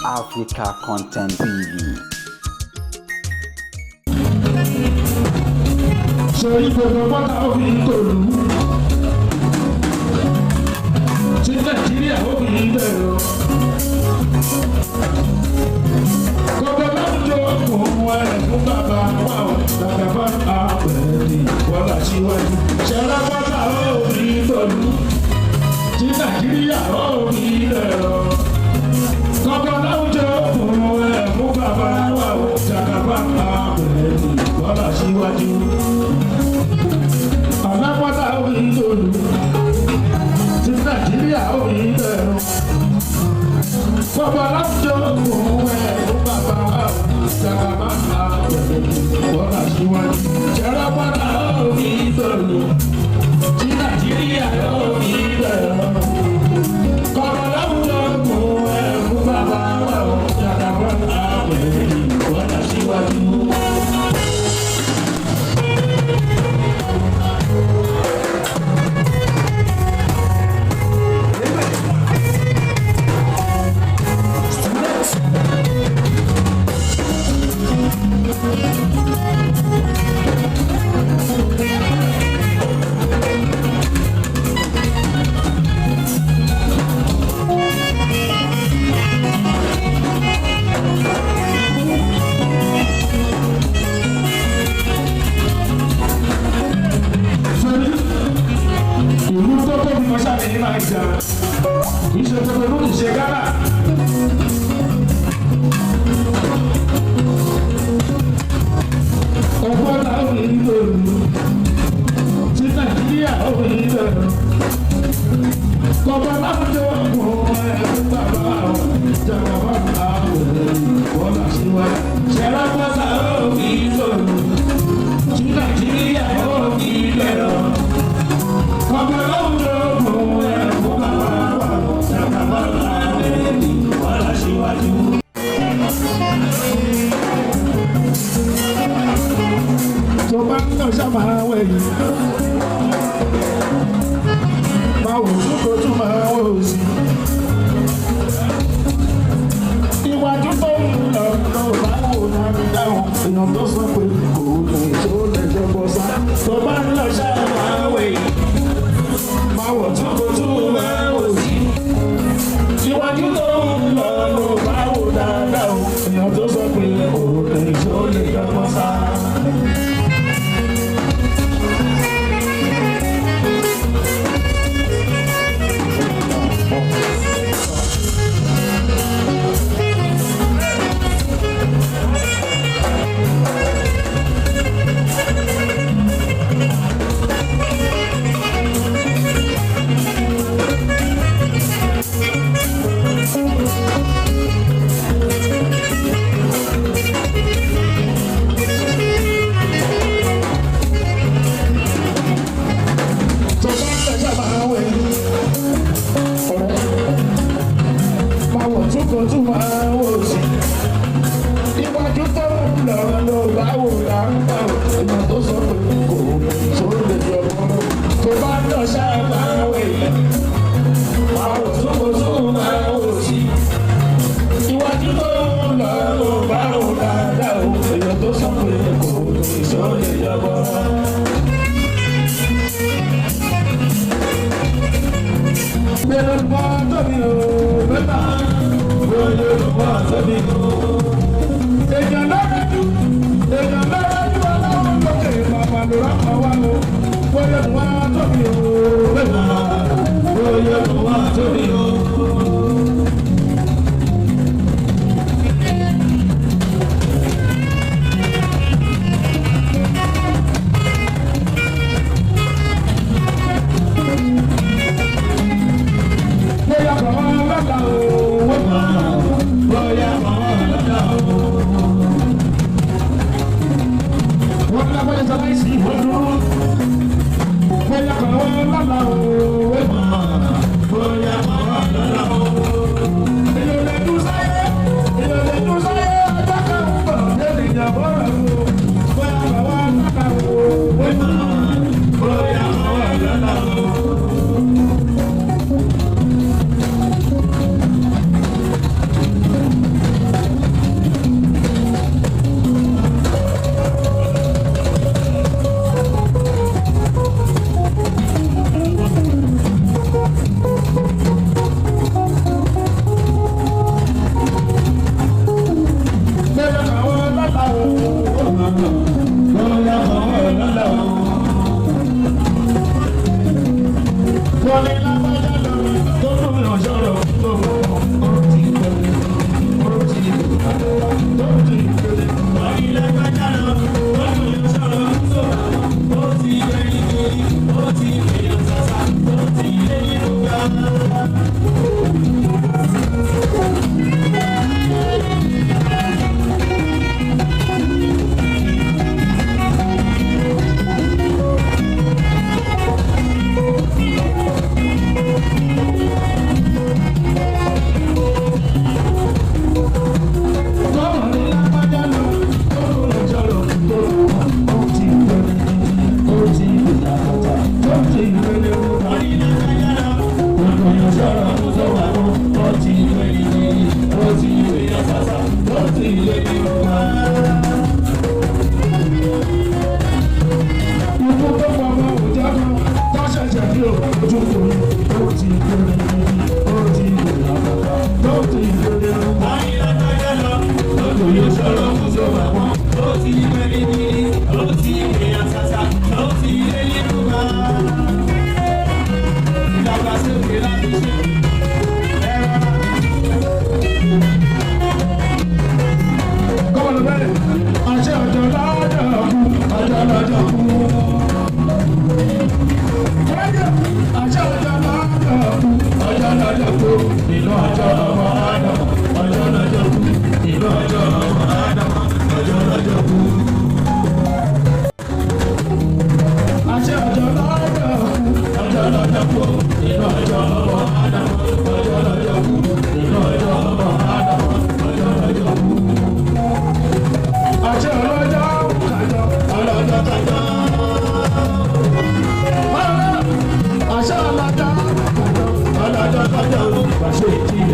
Africa Content TV. Sori gbogbo pátá obìnrin tó lù ú. Tí Nàìjíríà obìnrin bẹ̀rù. Gbogbo láwùjọ òun ẹ̀ fún bàbá wa ò dàgbà bá àpẹẹrẹ ní wọ́lá síwájú. Ṣẹlá pátá obìnrin tó lù ú. Tí Nàìjíríà obìnrin bẹ̀rù. Gbogbo láwùjọ òun ẹ̀ fún bàbá wa ò dàgbà bá àpẹẹrẹ ní wọ́lá síwájú. Alápátá obìnrin tó lù ú. Tí Nàìjíríà obìnrin bẹ̀rù. Gbogbo láwùjọ òun ẹ̀ fún bàbá wa ò dàgbà bá àpẹẹrẹ ní wọ́lá síwájú. Ṣẹlá pátá obìnrin tó lù ú. Tí Nàìjíríà obìnrin bẹ̀rù. Gbogbo láwùjọ òun ẹ̀ fún bàbá wa ò dàgbà bá àpẹẹrẹ ní wọ́lá síwájú. Ìlú tó tóbi kan sáré ní máa ń jà, kì í ṣe tóbi ló ń ṣe Ghana. Ọgbọ́n náà ò ní lò lù, tí Nàìjíríà ò ní lò lù. Kọ̀ọ̀bá láwùjọ ọ̀gbọ̀n ẹ̀kú bàbá àwọn ìjọba bàbá òun wọ́n là síwájú. Ṣẹlá pátá ò ní lò lù, tí Nàìjíríà ò ní lò lù. Kọ̀ọ̀bá láwùjọ ọ̀gbọ̀n ẹ̀kú bàbá àwọn ìjọba bàbá òun wọ́n là síwájú. Tó bá ń lọ sábà wẹ̀yìn, máa wò ó kó tún máa wò ó sí. Iwájú tó ń lọ bá wò náà mi dáhùn, èèyàn tó sọ pé kò lè tó lẹ́jọ́ bọ́ sá. Tó bá ń lọ sábà wẹ̀yìn, máa wò ó kó tún máa wò ó sí. Iwájú tó ń lọ bá wò dáadáa, èèyàn tó sọ pé kò lè tó lẹ́jọ́ bọ́ sá. Bóyá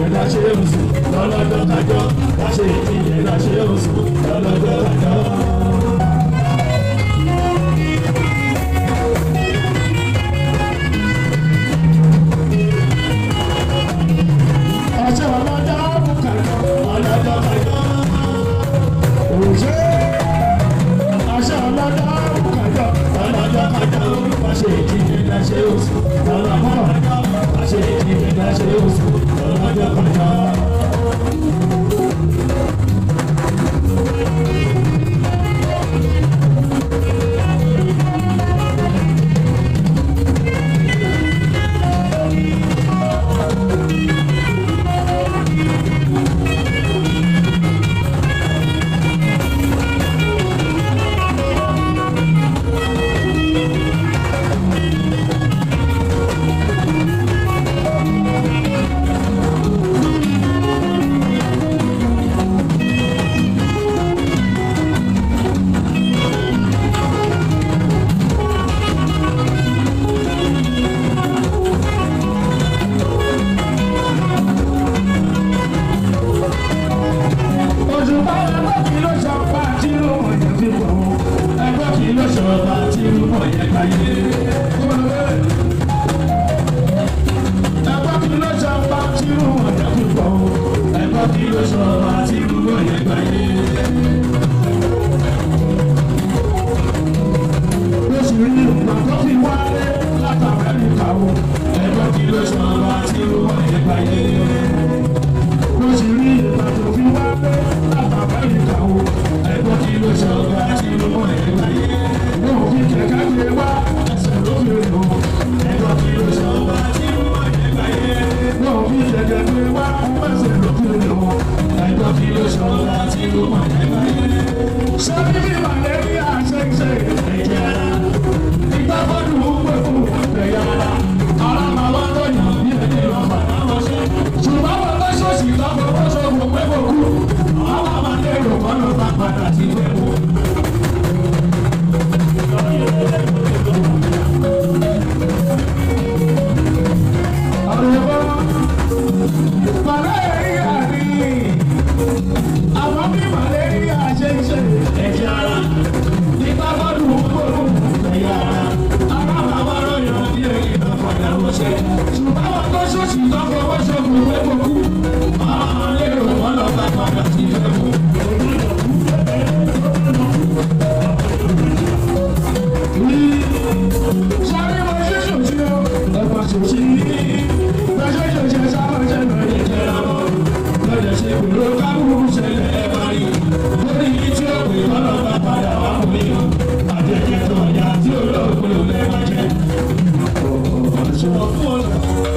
ìyẹn ká ṣe oṣù lọ́lọ́jọ́ kájọ́ ká ṣe ìyẹn ká ṣe oṣù lọ́lọ́jọ́ kájọ́. Ọjọ́ ọlọ́jọ́ bùkàjọ́ ọlọ́jọ́ kájọ́ òṣè ọjọ́ ọlọ́jọ́ bùkàjọ́ ọlọ́jọ́ kájọ́ wá ṣe ìyẹn ká ṣe oṣù lọ́lọ́jọ́ kájọ́ wá ṣe ìyẹn ká ṣe oṣù lọ́lọ́jọ́ kájọ́. Lórí tí ó pè lọ́nà bá padà wá fún mi.